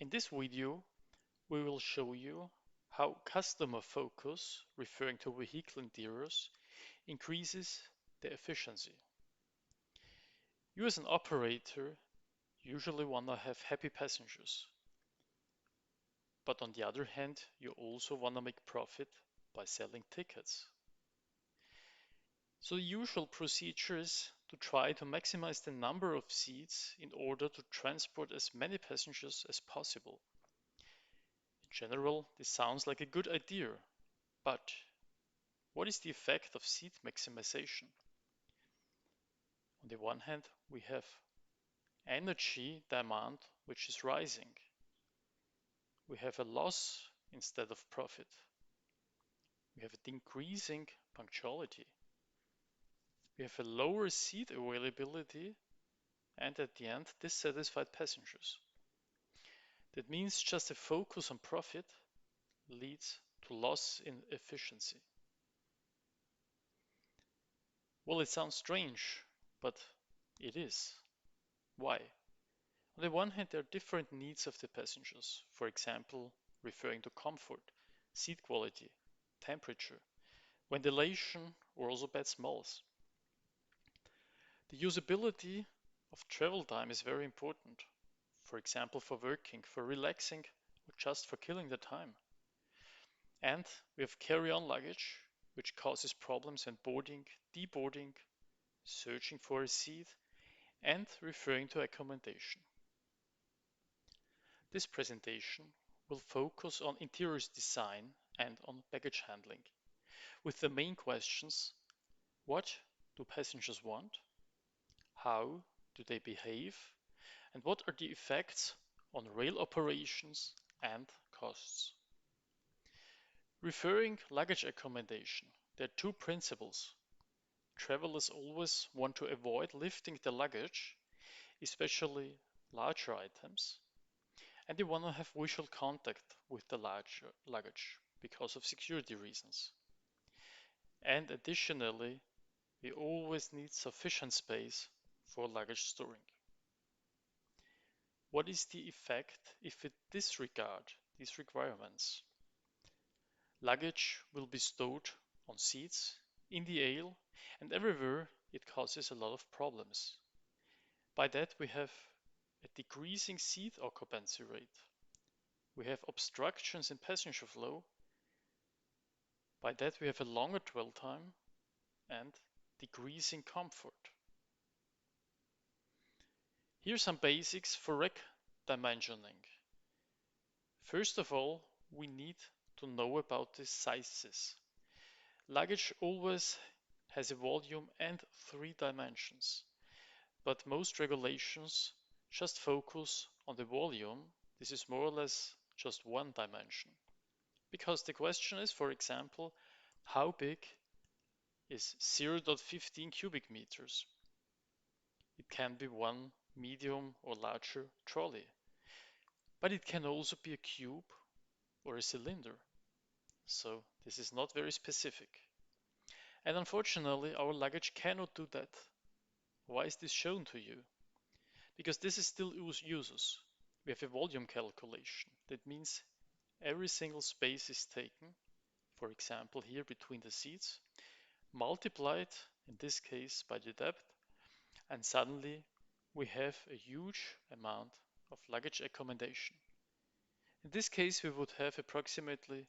In this video, we will show you how customer focus, referring to vehicle interiors, increases the efficiency. You as an operator usually want to have happy passengers, but on the other hand, you also want to make profit by selling tickets. So the usual procedure is to try to maximize the number of seats in order to transport as many passengers as possible. In general, this sounds like a good idea, but what is the effect of seat maximization? On the one hand, we have energy demand which is rising. We have a loss instead of profit. We have a decreasing punctuality. We have a lower seat availability and at the end, dissatisfied passengers. That means just a focus on profit leads to loss in efficiency. Well, it sounds strange, but it is. Why? On the one hand, there are different needs of the passengers, for example, referring to comfort, seat quality, temperature, ventilation, or also bed smells. The usability of travel time is very important, for example, for working, for relaxing, or just for killing the time. And we have carry-on luggage, which causes problems when boarding, deboarding, searching for a seat, and referring to accommodation. This presentation will focus on interiors design and on baggage handling, with the main questions: what do passengers want? How do they behave? And what are the effects on rail operations and costs? Referring luggage accommodation, there are two principles. Travelers always want to avoid lifting the luggage, especially larger items, and they want to have visual contact with the larger luggage because of security reasons. And additionally, we always need sufficient space for luggage storing. What is the effect if we disregard these requirements? Luggage will be stored on seats, in the aisle, and everywhere it causes a lot of problems. By that we have a decreasing seat occupancy rate. We have obstructions in passenger flow. By that we have a longer dwell time and decreasing comfort. Here are some basics for rack dimensioning. First of all, we need to know about the sizes. Luggage always has a volume and 3 dimensions, but most regulations just focus on the volume. This is more or less just 1 dimension. Because the question is, for example, how big is 0.15 cubic meters? It can be one medium or larger trolley, but it can also be a cube or a cylinder. So this is not very specific. And unfortunately, our luggage cannot do that. Why is this shown to you? Because this is still uses. We have a volume calculation. That means every single space is taken, for example here between the seats, multiplied in this case by the depth, and suddenly we have a huge amount of luggage accommodation. In this case we would have approximately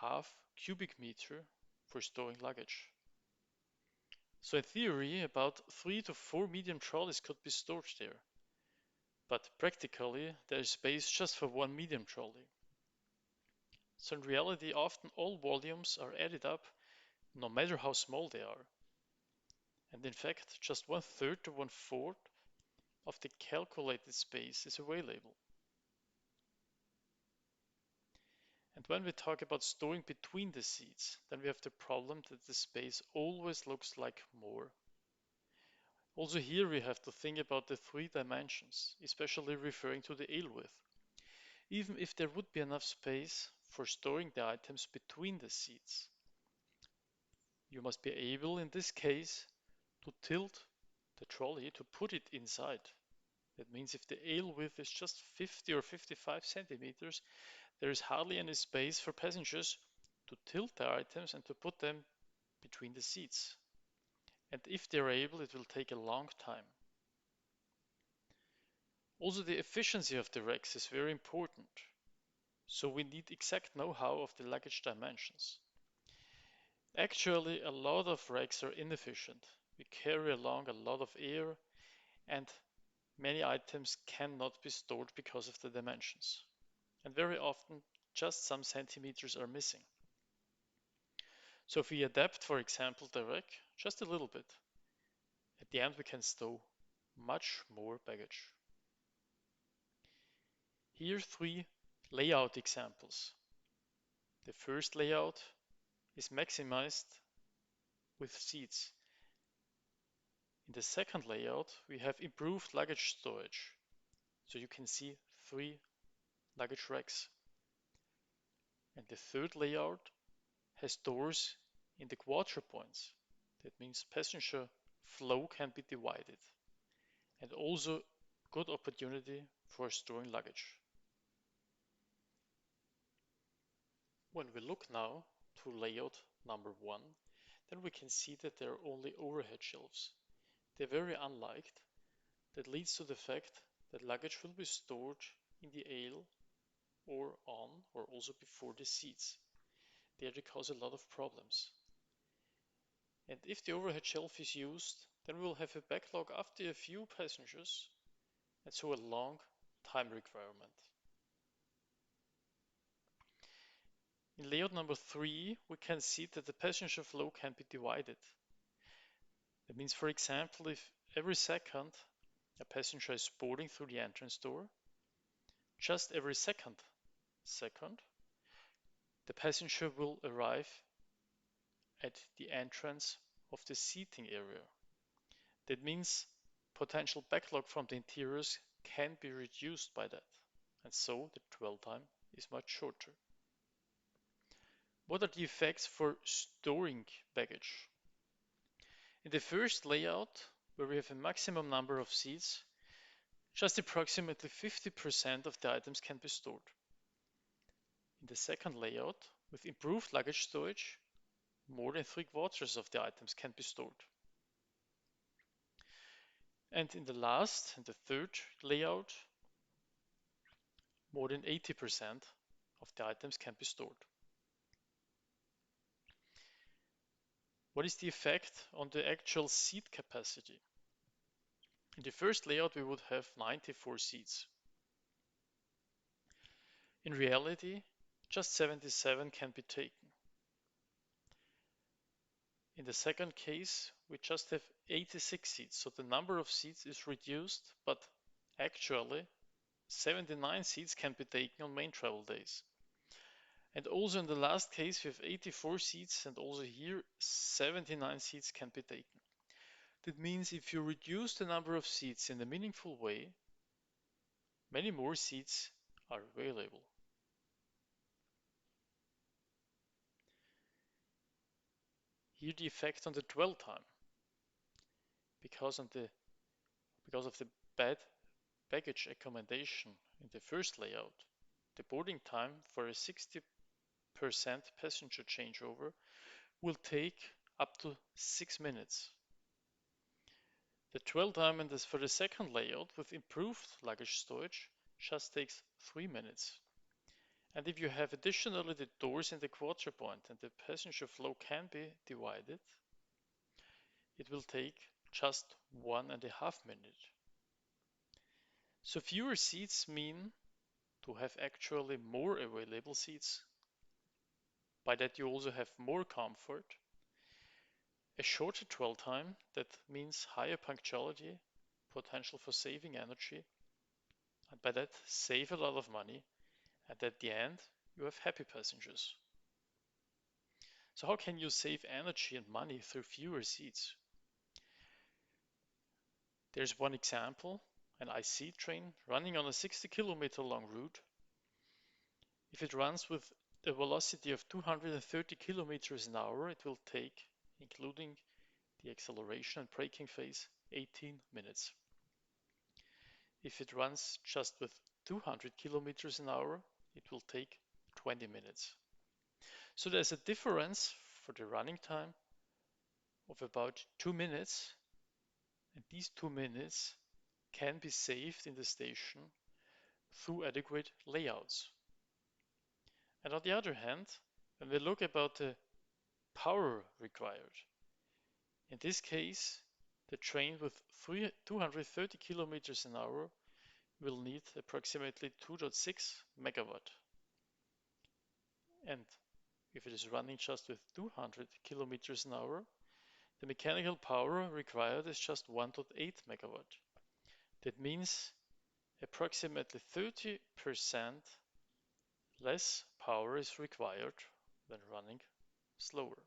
half cubic meter for storing luggage. So in theory about 3 to 4 medium trolleys could be stored there. But practically there is space just for one medium trolley. So in reality often all volumes are added up no matter how small they are. And in fact just 1/3 to 1/4 of the calculated space is available. And when we talk about storing between the seats, then we have the problem that the space always looks like more. Also here we have to think about the 3 dimensions, especially referring to the aisle width. Even if there would be enough space for storing the items between the seats, you must be able in this case to tilt the trolley to put it inside. That means if the aisle width is just 50 or 55 centimeters, there is hardly any space for passengers to tilt their items and to put them between the seats. And if they're able, it will take a long time. Also, the efficiency of the racks is very important. So we need exact know-how of the luggage dimensions. Actually, a lot of racks are inefficient. We carry along a lot of air and many items cannot be stored because of the dimensions. And very often, just some centimeters are missing. So if we adapt, for example, the rack just a little bit, at the end we can stow much more baggage. Here three layout examples. The first layout is maximized with seats. In the second layout, we have improved luggage storage. So you can see three luggage racks. And the third layout has doors in the quarter points. That means passenger flow can be divided. And also good opportunity for storing luggage. When we look now to layout number 1, then we can see that there are only overhead shelves. They're very unliked. That leads to the fact that luggage will be stored in the aisle or on or also before the seats. There they cause a lot of problems. And if the overhead shelf is used, then we will have a backlog after a few passengers and so a long time requirement. In layout number 3, we can see that the passenger flow can be divided. That means, for example, if every second a passenger is boarding through the entrance door, just every second, the passenger will arrive at the entrance of the seating area. That means potential backlog from the interiors can be reduced by that, and so the dwell time is much shorter. What are the effects for storing baggage? In the first layout, where we have a maximum number of seats, just approximately 50% of the items can be stored. In the second layout, with improved luggage storage, more than 3/4 of the items can be stored. And in the third layout, more than 80% of the items can be stored. What is the effect on the actual seat capacity? In the first layout, we would have 94 seats. In reality, just 77 can be taken. In the second case, we just have 86 seats, so the number of seats is reduced, but actually 79 seats can be taken on main travel days. And also in the last case, we have 84 seats, and also here 79 seats can be taken. That means if you reduce the number of seats in a meaningful way, many more seats are available. Here the effect on the dwell time. Because of the bad baggage accommodation in the first layout, the boarding time for a 60% passenger changeover will take up to 6 minutes. The dwell time for the second layout with improved luggage storage just takes 3 minutes. And if you have additionally the doors in the quarter point and the passenger flow can be divided, it will take just 1.5 minutes. So fewer seats mean to have actually more available seats. By that you also have more comfort. A shorter dwell time, that means higher punctuality, potential for saving energy, and by that save a lot of money, and at the end you have happy passengers. So how can you save energy and money through fewer seats? There's one example, an IC train running on a 60-kilometer long route. If it runs with a velocity of 230 kilometers an hour, it will take, including the acceleration and braking phase, 18 minutes. If it runs just with 200 kilometers an hour, it will take 20 minutes. So there's a difference for the running time of about 2 minutes, and these 2 minutes can be saved in the station through adequate layouts. And on the other hand, when we look about the power required, in this case, the train with 230 kilometers an hour will need approximately 2.6 megawatt. And if it is running just with 200 kilometers an hour, the mechanical power required is just 1.8 megawatt. That means approximately 30% less power is required when running slower.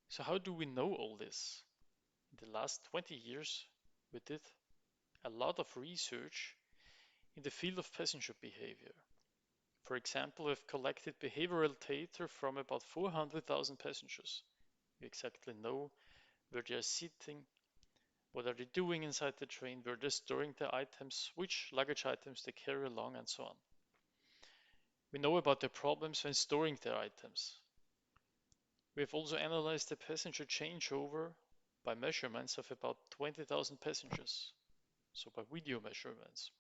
So how do we know all this? In the last 20 years, we did a lot of research in the field of passenger behavior. For example, we've collected behavioral data from about 400,000 passengers. We exactly know where they are sitting, what are they doing inside the train, where they're storing their items, which luggage items they carry along, and so on. We know about their problems when storing their items. We have also analyzed the passenger changeover by measurements of about 20,000 passengers, so by video measurements.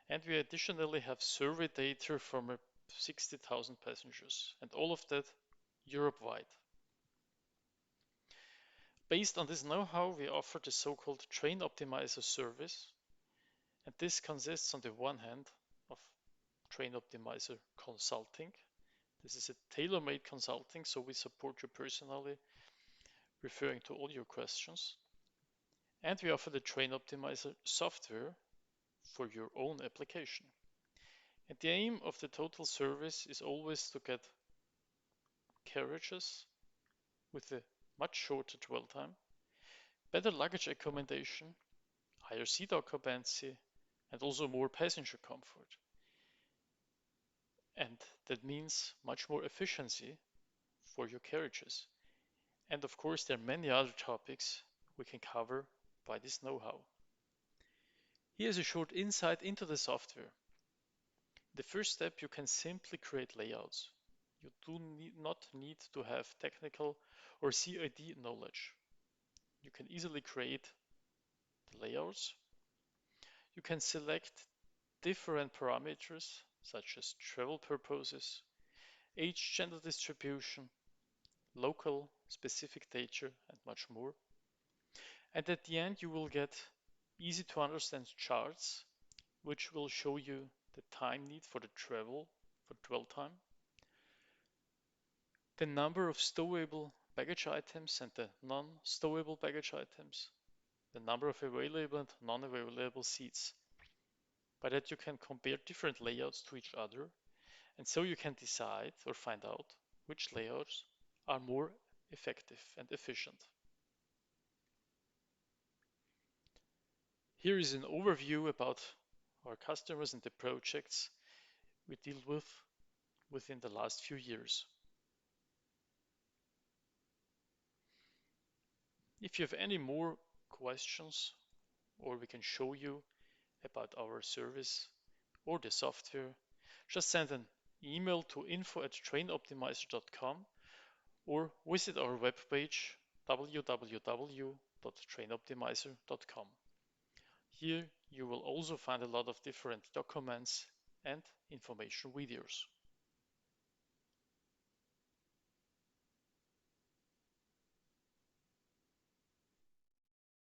And we additionally have survey data from 60,000 passengers, and all of that Europe-wide. Based on this know-how, we offer the so-called Train Optimizer service, and this consists on the one hand of Train Optimizer consulting. This is a tailor-made consulting, so we support you personally, referring to all your questions. And we offer the Train Optimizer software for your own application. And the aim of the total service is always to get carriages with a much shorter dwell time, better luggage accommodation, higher seat occupancy, and also more passenger comfort. And that means much more efficiency for your carriages. And of course, there are many other topics we can cover by this know-how. Here's a short insight into the software. The first step, you can simply create layouts. You do not need to have technical or CAD knowledge. You can easily create the layouts. You can select different parameters such as travel purposes, age, gender distribution, local, specific data, and much more. And at the end, you will get easy to understand charts, which will show you the time need for the travel, for dwell time, the number of stowable baggage items and the non-stowable baggage items, the number of available and non-available seats. By that, you can compare different layouts to each other, and so you can decide or find out which layouts are more effective and efficient. Here is an overview about our customers and the projects we deal with within the last few years. If you have any more questions, or we can show you about our service or the software, just send an email to info@trainoptimizer.com or visit our webpage www.trainoptimizer.com. Here you will also find a lot of different documents and information videos.